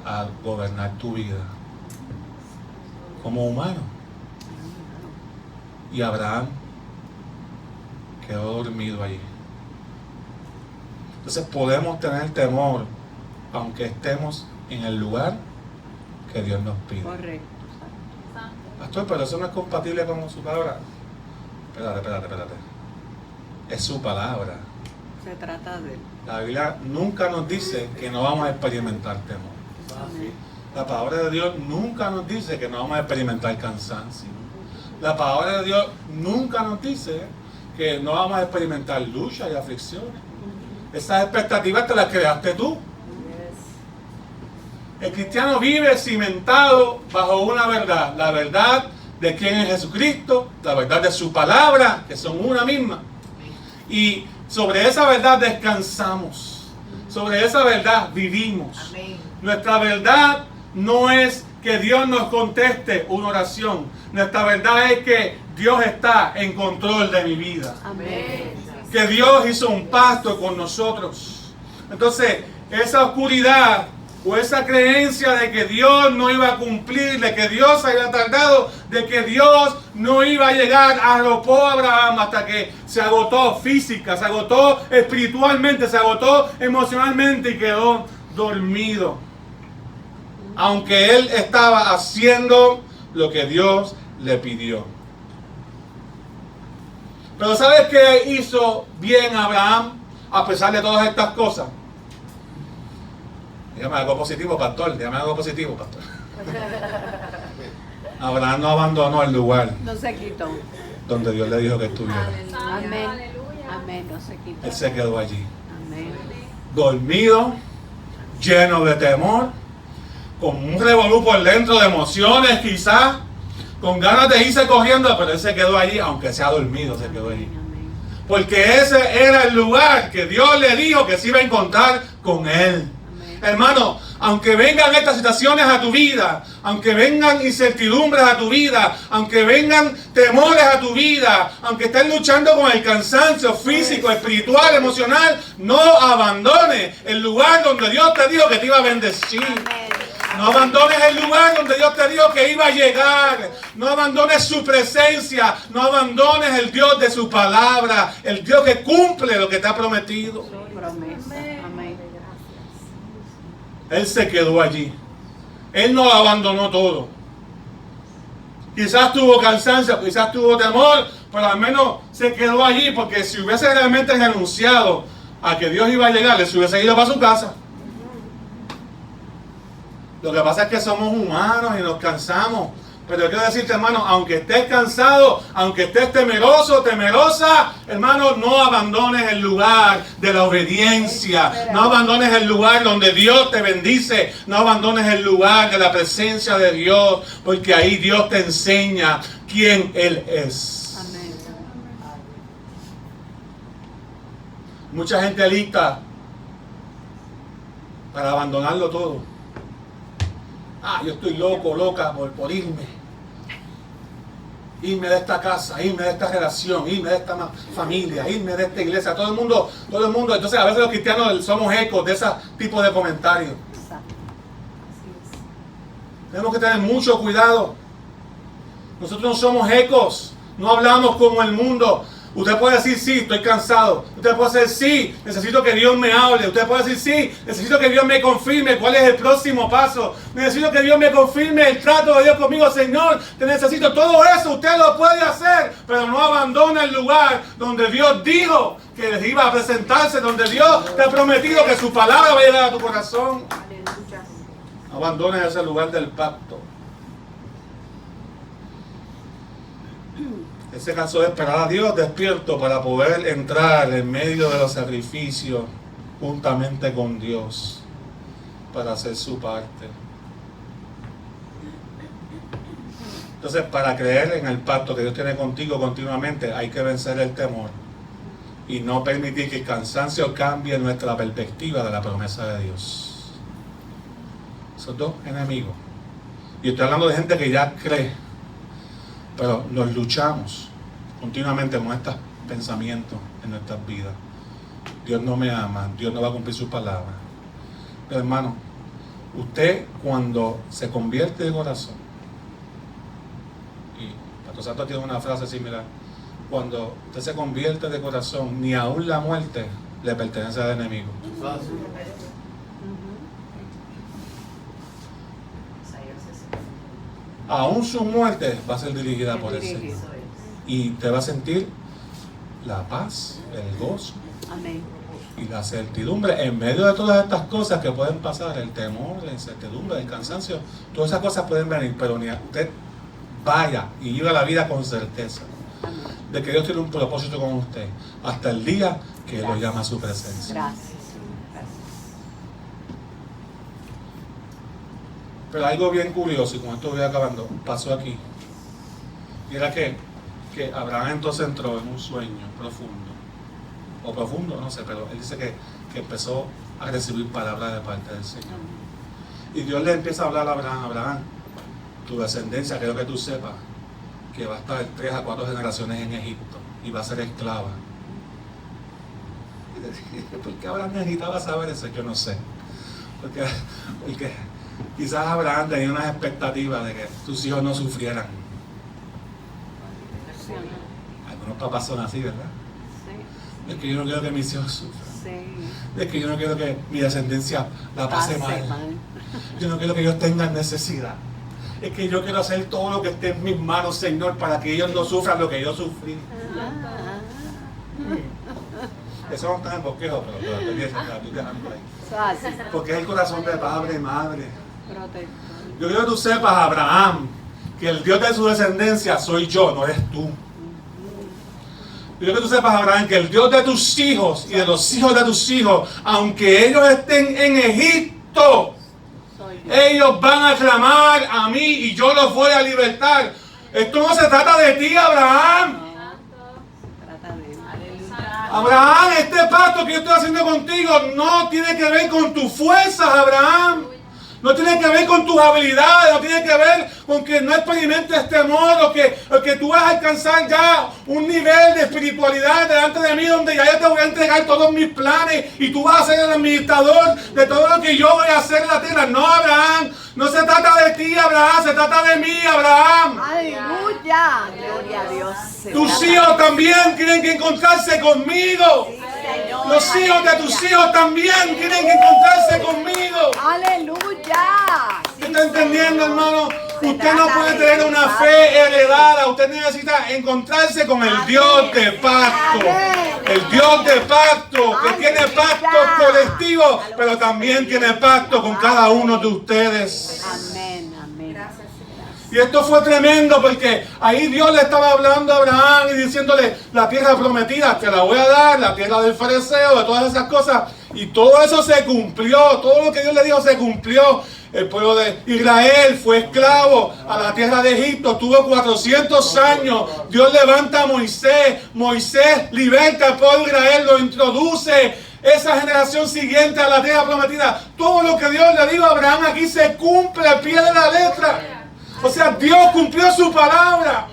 a gobernar tu vida como humano. Y Abraham quedó dormido allí. Entonces podemos tener temor aunque estemos en el lugar que Dios nos pide. Correcto. Pastor, pero eso no es compatible con su palabra. Espérate. Es su palabra. Se trata de él. La Biblia nunca nos dice que no vamos a experimentar temor. Amén. La palabra de Dios nunca nos dice que no vamos a experimentar cansancio. La palabra de Dios nunca nos dice que no vamos a experimentar lucha y aflicciones. Esas expectativas te las creaste tú. El cristiano vive cimentado bajo una verdad. La verdad de quién es Jesucristo, la verdad de su palabra, que son una misma. Y sobre esa verdad descansamos. Sobre esa verdad vivimos. Amén. Nuestra verdad no es que Dios nos conteste una oración. Nuestra verdad es que Dios está en control de mi vida. Amén. Que Dios hizo un pacto con nosotros. Entonces, esa oscuridad o esa creencia de que Dios no iba a cumplir, de que Dios había tardado, de que Dios no iba a llegar, arropó a Abraham hasta que se agotó física, se agotó espiritualmente, se agotó emocionalmente y quedó dormido. Aunque él estaba haciendo lo que Dios le pidió. Pero ¿sabes qué hizo bien Abraham a pesar de todas estas cosas? Dígame algo positivo, pastor. Abraham no abandonó el lugar No se quitó. donde Dios le dijo que estuviera. Amén. Amén. No se quitó. Él se quedó allí, Amén. dormido, lleno de temor, con un revolú por dentro de emociones quizás, con ganas de irse corriendo, pero él se quedó allí, aunque sea dormido, se quedó allí. Amén. Porque ese era el lugar que Dios le dijo que se iba a encontrar con él. Amén. Hermano, aunque vengan estas situaciones a tu vida, aunque vengan incertidumbres a tu vida, aunque vengan temores a tu vida, aunque estés luchando con el cansancio físico, espiritual, emocional, no abandones el lugar donde Dios te dijo que te iba a bendecir. No abandones el lugar donde Dios te dijo que iba a llegar. No abandones su presencia. No abandones el Dios de su palabra. El Dios que cumple lo que te ha prometido. Promesa. Amén. Él se quedó allí. Él no abandonó todo. Quizás tuvo cansancio, quizás tuvo temor, pero al menos se quedó allí, porque si hubiese realmente renunciado a que Dios iba a llegar, se hubiese ido para su casa. Lo que pasa es que somos humanos y nos cansamos. Pero yo quiero decirte, hermano, aunque estés cansado, aunque estés temeroso, temerosa, hermano, no abandones el lugar de la obediencia. No abandones el lugar donde Dios te bendice. No abandones el lugar de la presencia de Dios, porque ahí Dios te enseña quién Él es. Amén. Mucha gente lista para abandonarlo todo. Yo estoy loca por irme. irme de esta casa, irme de esta relación, irme de esta familia, irme de esta iglesia. Todo el mundo. Entonces a veces los cristianos somos ecos de ese tipo de comentarios. Exacto. Tenemos que tener mucho cuidado. Nosotros no somos ecos, no hablamos como el mundo. Usted puede decir, sí, estoy cansado. Usted puede decir, sí, necesito que Dios me hable. Usted puede decir, sí, necesito que Dios me confirme cuál es el próximo paso. Necesito que Dios me confirme el trato de Dios conmigo, Señor. Te necesito. Todo eso usted lo puede hacer, pero no abandona el lugar donde Dios dijo que iba a presentarse, donde Dios te ha prometido que su palabra va a llegar a tu corazón. Aleluya. Abandona ese lugar del pacto. Él se cansó de esperar a Dios despierto para poder entrar en medio de los sacrificios juntamente con Dios para hacer su parte. Entonces, para creer en el pacto que Dios tiene contigo continuamente, hay que vencer el temor y no permitir que el cansancio cambie nuestra perspectiva de la promesa de Dios. Esos dos enemigos. Y estoy hablando de gente que ya cree, pero nos luchamos continuamente con estos pensamientos en nuestras vidas. Dios no me ama, Dios no va a cumplir sus palabras. Pero hermano, usted cuando se convierte de corazón, y Pastor Santo tiene una frase similar, cuando usted se convierte de corazón, ni aún la muerte le pertenece al enemigo. Aún su muerte va a ser dirigida por el Señor. Y te va a sentir la paz, el gozo. Amén. Y la certidumbre en medio de todas estas cosas que pueden pasar, el temor, la incertidumbre, el cansancio, todas esas cosas pueden venir, pero ni usted vaya y viva la vida con certeza de que Dios tiene un propósito con usted hasta el día que lo llama a su presencia. Gracias. Pero algo bien curioso, y con esto voy acabando, pasó aquí. Y era que Abraham entonces entró en un sueño profundo. O profundo, no sé, pero él dice que empezó a recibir palabras de parte del Señor. Y Dios le empieza a hablar a Abraham, tu descendencia, quiero que tú sepas que va a estar 3 a 4 generaciones en Egipto y va a ser esclava. Y ¿por qué Abraham necesitaba saber eso? Yo no sé. Porque quizás Abraham tenía unas expectativas de que sus hijos no sufrieran. Algunos papás son así, ¿verdad? Sí. Es que yo no quiero que mis hijos sufran. Sí. Es que yo no quiero que mi descendencia la pase mal. Yo no quiero que ellos tengan necesidad. Es que yo quiero hacer todo lo que esté en mis manos, Señor, para que ellos no sufran lo que yo sufrí. Eso no está en bosquejo, pero estoy dejando ahí. Porque es el corazón de padre y madre. Yo quiero que tú sepas, Abraham, que el Dios de su descendencia soy yo, no eres tú. Yo quiero que tú sepas, Abraham, que el Dios de tus hijos y de los hijos de tus hijos, aunque ellos estén en Egipto, ellos van a clamar a mí y yo los voy a libertar. Esto no se trata de ti, Abraham. Abraham, este pacto que yo estoy haciendo contigo no tiene que ver con tus fuerzas, Abraham. No tiene que ver con tus habilidades, no tiene que ver con que no experimentes temor o que tú vas a alcanzar ya un nivel de espiritualidad delante de mí donde ya yo te voy a entregar todos mis planes y tú vas a ser el administrador de todo lo que yo voy a hacer en la tierra. No, Abraham, no se trata de ti, Abraham, se trata de mí, Abraham. Aleluya, gloria a Dios. Tus hijos también tienen que encontrarse conmigo. Los hijos de tus hijos también tienen que encontrarse conmigo. Aleluya. ¿Usted está entendiendo, hermano? Usted no puede tener una fe heredada. Usted necesita encontrarse con el Dios de pacto. El Dios de pacto, que tiene pacto colectivo, pero también tiene pacto con cada uno de ustedes. Amén, amén. Y esto fue tremendo porque ahí Dios le estaba hablando a Abraham y diciéndole la tierra prometida, te la voy a dar, la tierra del fariseo, de todas esas cosas. Y todo eso se cumplió, todo lo que Dios le dijo se cumplió. El pueblo de Israel fue esclavo a la tierra de Egipto, tuvo 400 años. Dios levanta a Moisés, Moisés liberta al pueblo de Israel, lo introduce. Esa generación siguiente a la tierra prometida. Todo lo que Dios le dijo a Abraham aquí se cumple al pie de la letra. O sea, Dios cumplió su palabra.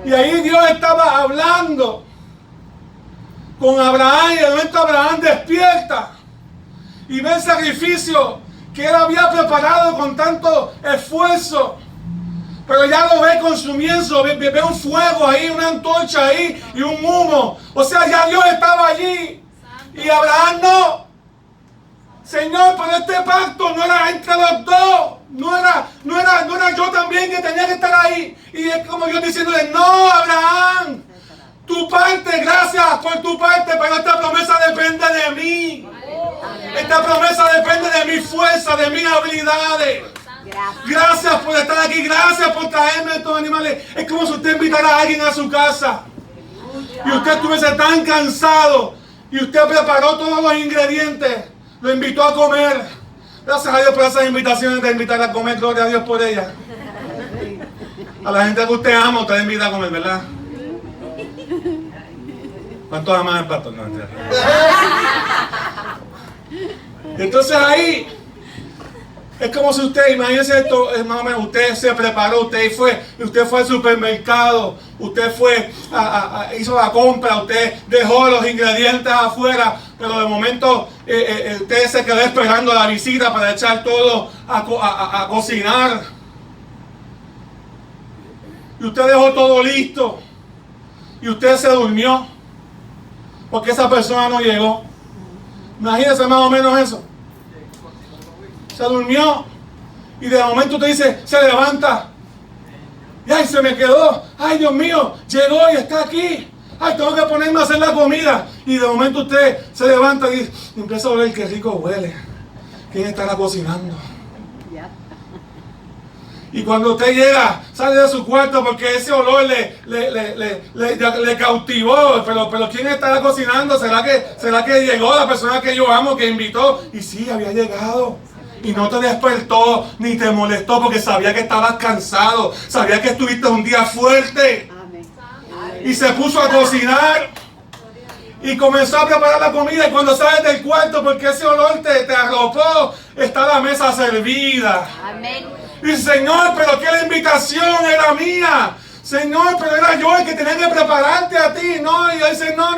Y ahí Dios estaba hablando con Abraham, y de momento Abraham despierta y ve el sacrificio que él había preparado con tanto esfuerzo, pero ya lo ve consumiendo, ve un fuego ahí, una antorcha ahí y un humo. O sea, ya Dios estaba allí y Abraham no. Señor, pero este pacto no era entre los dos, no era yo también que tenía que estar ahí. Y es como Dios diciéndole, no, Abraham, tu parte, gracias por tu parte, pero esta promesa depende de mí. Esta promesa depende de mi fuerza, de mis habilidades. Gracias por estar aquí, gracias por traerme estos animales. Es como si usted invitara a alguien a su casa y usted estuviese tan cansado y usted preparó todos los ingredientes, lo invitó a comer. Gracias a Dios por esas invitaciones de invitar a comer, gloria a Dios por ellas. A la gente que usted ama, usted invita a comer, ¿verdad? ¿Cuántos aman el pastor? No, entonces ahí es como si usted, imagínese esto, más o menos, usted se preparó, usted fue al supermercado, usted fue, hizo la compra, usted dejó los ingredientes afuera, pero de momento usted se quedó esperando la visita para echar todo a cocinar. Y usted dejó todo listo. Y usted se durmió porque esa persona no llegó. Imagínese más o menos eso. Se durmió y de momento usted dice, se levanta. Y ay, se me quedó. Ay, Dios mío, llegó y está aquí. Ay, tengo que ponerme a hacer la comida. Y de momento usted se levanta y empieza a oler qué rico huele. ¿Quién estará cocinando? Y cuando usted llega, sale de su cuarto porque ese olor le cautivó. Pero ¿quién estará cocinando? ¿Será que llegó la persona que yo amo, que invitó? Y sí, había llegado. Y no te despertó, ni te molestó porque sabía que estabas cansado. Sabía que estuviste un día fuerte. Y se puso a cocinar. Y comenzó a preparar la comida. Y cuando sales del cuarto, porque ese olor te arropó, está la mesa servida. Amén. Y Señor, pero que la invitación era mía. Señor, pero era yo el que tenía que prepararte a ti. No, y él dice, no.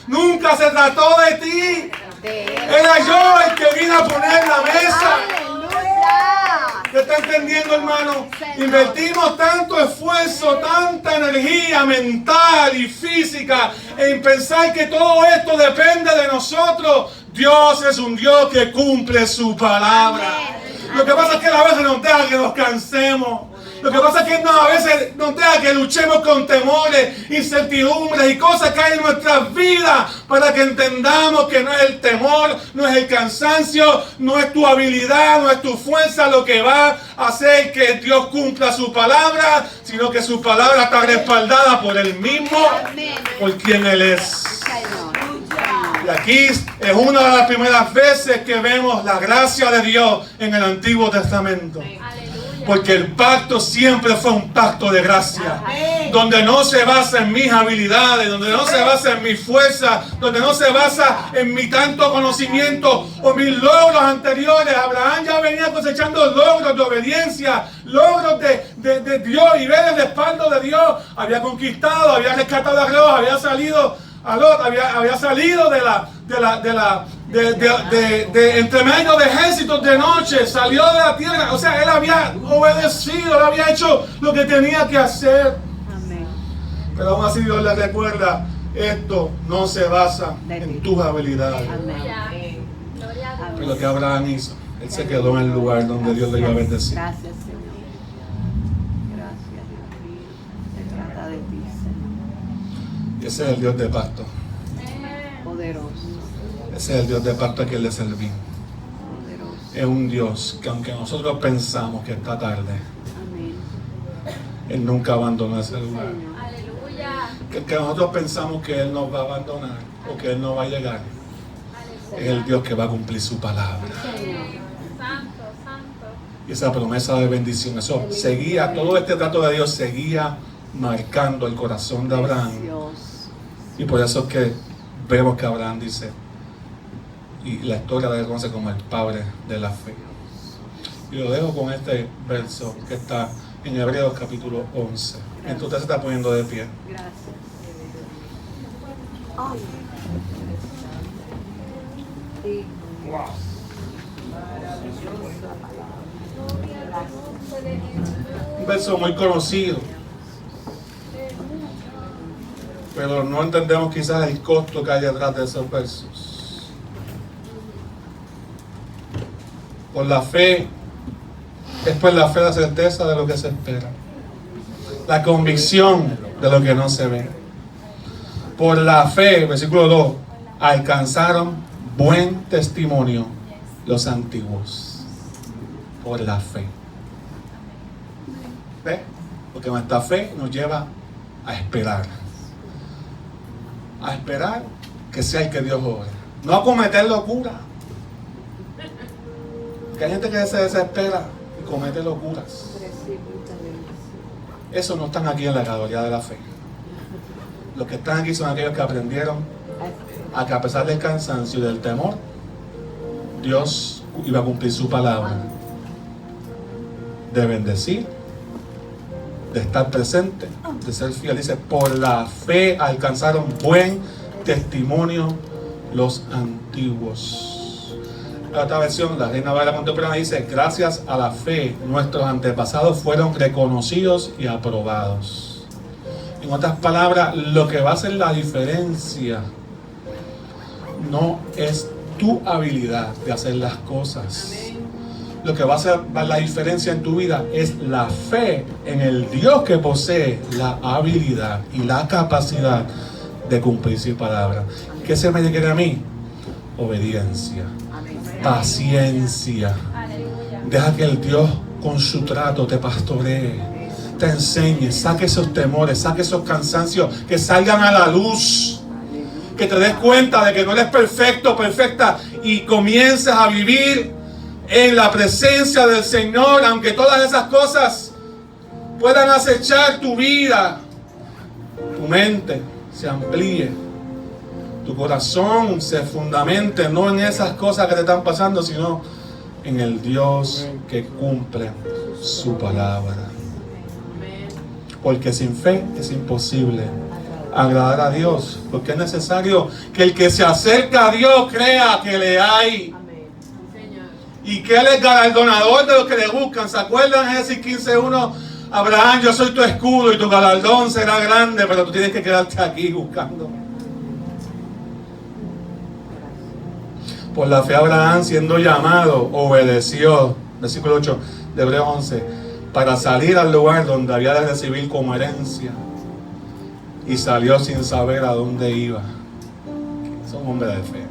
Nunca se trató de ti. Era yo el que vine a poner la mesa. ¡Aleluya! ¿Qué está entendiendo, hermano? Invertimos tanto esfuerzo, tanta energía mental y física en pensar que todo esto depende de nosotros. Dios es un Dios que cumple su palabra. Lo que pasa es que a veces nos deja que nos cansemos. Lo que pasa es que a veces nos deja que luchemos con temores, incertidumbres y cosas que hay en nuestras vidas para que entendamos que no es el temor, no es el cansancio, no es tu habilidad, no es tu fuerza lo que va a hacer que Dios cumpla su palabra, sino que su palabra está respaldada por Él mismo, por quien Él es. Y aquí es una de las primeras veces que vemos la gracia de Dios en el Antiguo Testamento. Porque el pacto siempre fue un pacto de gracia. Donde no se basa en mis habilidades, donde no se basa en mi fuerza, donde no se basa en mi tanto conocimiento o mis logros anteriores. Abraham ya venía cosechando logros de obediencia, logros de Dios y ver el respaldo de Dios. Había conquistado, había rescatado a Dios, había salido a Lot, había salido de entre medio de ejércitos de noche, salió de la tierra. O sea, él había obedecido, él había hecho lo que tenía que hacer. Amén. Pero aún así Dios le recuerda, esto no se basa en tus habilidades. Amén. Es lo que Abraham hizo. Él se quedó en el lugar donde Dios le iba a bendecir. Gracias, Señor. Gracias, Dios mío. Se trata de ti, Señor. Y ese es el Dios de pacto. Poderoso. Ese es el Dios de pacto a quien le servimos. Poderoso. Es un Dios que aunque nosotros pensamos que está tarde, Amén. Él nunca abandonó ese lugar. Señor. Que nosotros pensamos que Él nos va a abandonar o que Él no va a llegar. Es el Dios que va a cumplir su palabra. Santo, santo. Y esa promesa de bendición, eso seguía, todo este trato de Dios seguía marcando el corazón de Abraham. Dios. Y por eso es que vemos que Abraham dice, y la historia de él conoce como el padre de la fe. Y lo dejo con este verso que está en Hebreos capítulo 11. Entonces usted se está poniendo de pie. Gracias. Ay. Sí. Un verso muy conocido, pero no entendemos quizás el costo que hay detrás de esos versos. Por la fe, es por la fe la certeza de lo que se espera, la convicción de lo que no se ve. Por la fe, versículo 2, alcanzaron buen testimonio los antiguos. Por la fe. ¿Ve? Porque nuestra fe nos lleva a esperar. A esperar que sea el que Dios obre. No a cometer locura. Que hay gente que se desespera y comete locuras. Esos no están aquí en la categoría de la fe. Los que están aquí son aquellos que aprendieron a que a pesar del cansancio y del temor, Dios iba a cumplir su palabra. De bendecir, de estar presente, de ser fiel. Dice, por la fe alcanzaron buen testimonio los antiguos. La otra versión, la Reina Valera Contemporánea, dice, gracias a la fe nuestros antepasados fueron reconocidos y aprobados. En otras palabras, lo que va a hacer la diferencia no es tu habilidad de hacer las cosas. Lo que va a hacer la diferencia en tu vida es la fe en el Dios que posee la habilidad y la capacidad de cumplir su palabra. ¿Qué se me requiere a mí? Obediencia, paciencia. Deja que el Dios con su trato te pastoree, te enseñe, saque esos temores, saque esos cansancios, que salgan a la luz, que te des cuenta de que no eres perfecto, perfecta, y comiences a vivir en la presencia del Señor, aunque todas esas cosas puedan acechar tu vida, tu mente se amplíe, tu corazón se fundamente no en esas cosas que te están pasando, sino en el Dios que cumple su palabra. Porque sin fe es imposible agradar a Dios, porque es necesario que el que se acerca a Dios crea que le hay y que Él es galardonador de los que le buscan. ¿Se acuerdan en Génesis 15:1? Abraham, yo soy tu escudo y tu galardón será grande, pero tú tienes que quedarte aquí buscando. Por la fe Abraham, siendo llamado, obedeció, versículo 8 de Hebreos 11, para salir al lugar donde había de recibir como herencia, y salió sin saber a dónde iba. Son hombres de fe,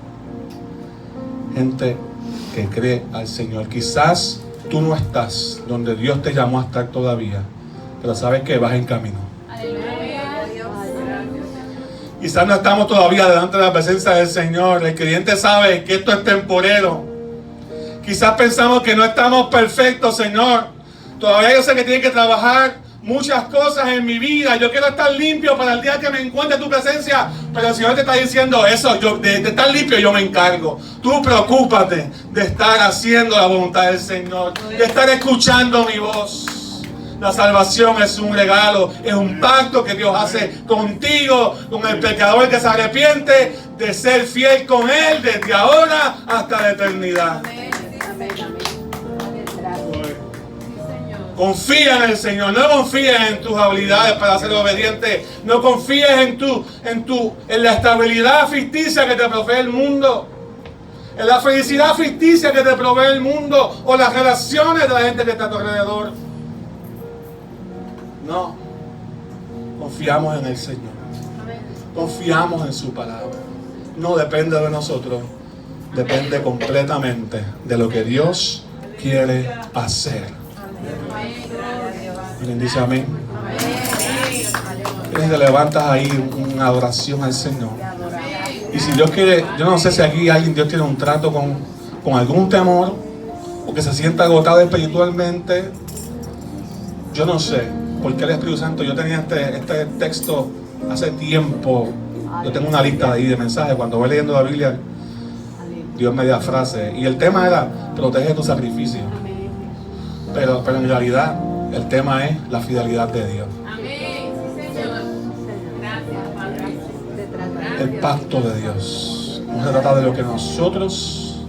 gente que cree al Señor. Quizás tú no estás donde Dios te llamó a estar todavía, pero sabes que vas en camino. Quizás no estamos todavía delante de la presencia del Señor. El creyente sabe que esto es temporero. Quizás pensamos que no estamos perfectos, Señor. Todavía yo sé que tiene que trabajar muchas cosas en mi vida. Yo quiero estar limpio para el día que me encuentre tu presencia. Pero el Señor te está diciendo eso, de estar limpio yo me encargo. Tú preocúpate de estar haciendo la voluntad del Señor, de estar escuchando mi voz. La salvación es un regalo, es un pacto que Dios hace contigo, con el pecador que se arrepiente, de ser fiel con Él desde ahora hasta la eternidad. Confía en el Señor, no confíes en tus habilidades para ser obediente, no confíes en la estabilidad ficticia que te provee el mundo, en la felicidad ficticia que te provee el mundo o las relaciones de la gente que está a tu alrededor. No, confiamos en el Señor, confiamos en su palabra. No depende de nosotros, depende completamente de lo que Dios quiere hacer. ¿Alguien dice amén? Y te levantas ahí una adoración al Señor. Y si Dios quiere, yo no sé si aquí Dios tiene un trato con algún temor, o que se sienta agotado espiritualmente. Yo no sé. Porque el Espíritu Santo, yo tenía este texto hace tiempo. Yo tengo una lista ahí de mensajes. Cuando voy leyendo la Biblia, Dios me da frase. Y el tema era: protege tu sacrificio. Pero en realidad el tema es la fidelidad de Dios. Amén. Sí, Señor. Gracias, Padre. Se trata de El pacto de Dios. No se trata de lo que nosotros.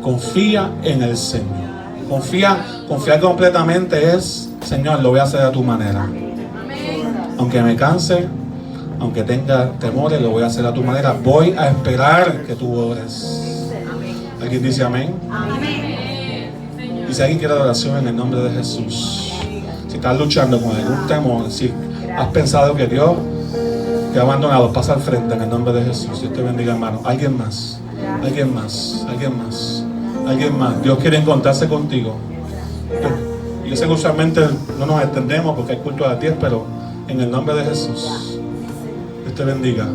Confía en el Señor. Confiar completamente es, Señor, lo voy a hacer a tu manera. Amén. Aunque me canse, aunque tenga temores, lo voy a hacer a tu manera. Voy a esperar que tú ores. ¿Alguien dice amén? Amén. Sí, Señor. Y si alguien quiere adoración en el nombre de Jesús, si estás luchando con algún temor, si has pensado que Dios te ha abandonado, pasa al frente en el nombre de Jesús. Dios te bendiga, hermano. Alguien más, alguien más, alguien más, alguien más. Dios quiere encontrarse contigo. Yo sé que usualmente no nos extendemos porque hay culto a las 10, pero en el nombre de Jesús, Dios te bendiga.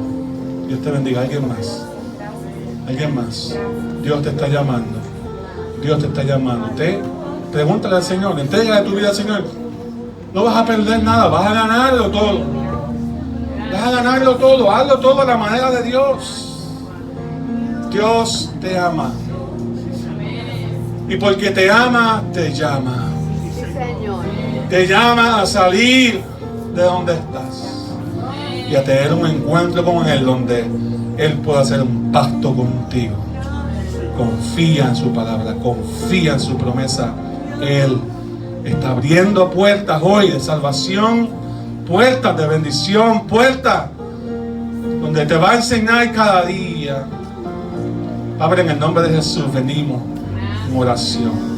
Dios te bendiga. Alguien más, alguien más. Dios te está llamando. Dios te está llamando. Pregúntale al Señor, entrégale tu vida al Señor. No vas a perder nada, vas a ganarlo todo. Vas a ganarlo todo, hazlo todo a la manera de Dios. Dios te ama. Y porque te ama, te llama. Sí, Señor. Te llama a salir de donde estás y a tener un encuentro con Él donde Él pueda hacer un pacto contigo. Confía en su palabra, confía en su promesa. Él está abriendo puertas hoy de salvación, puertas de bendición, puertas donde te va a enseñar cada día. Padre, en el nombre de Jesús venimos en oración.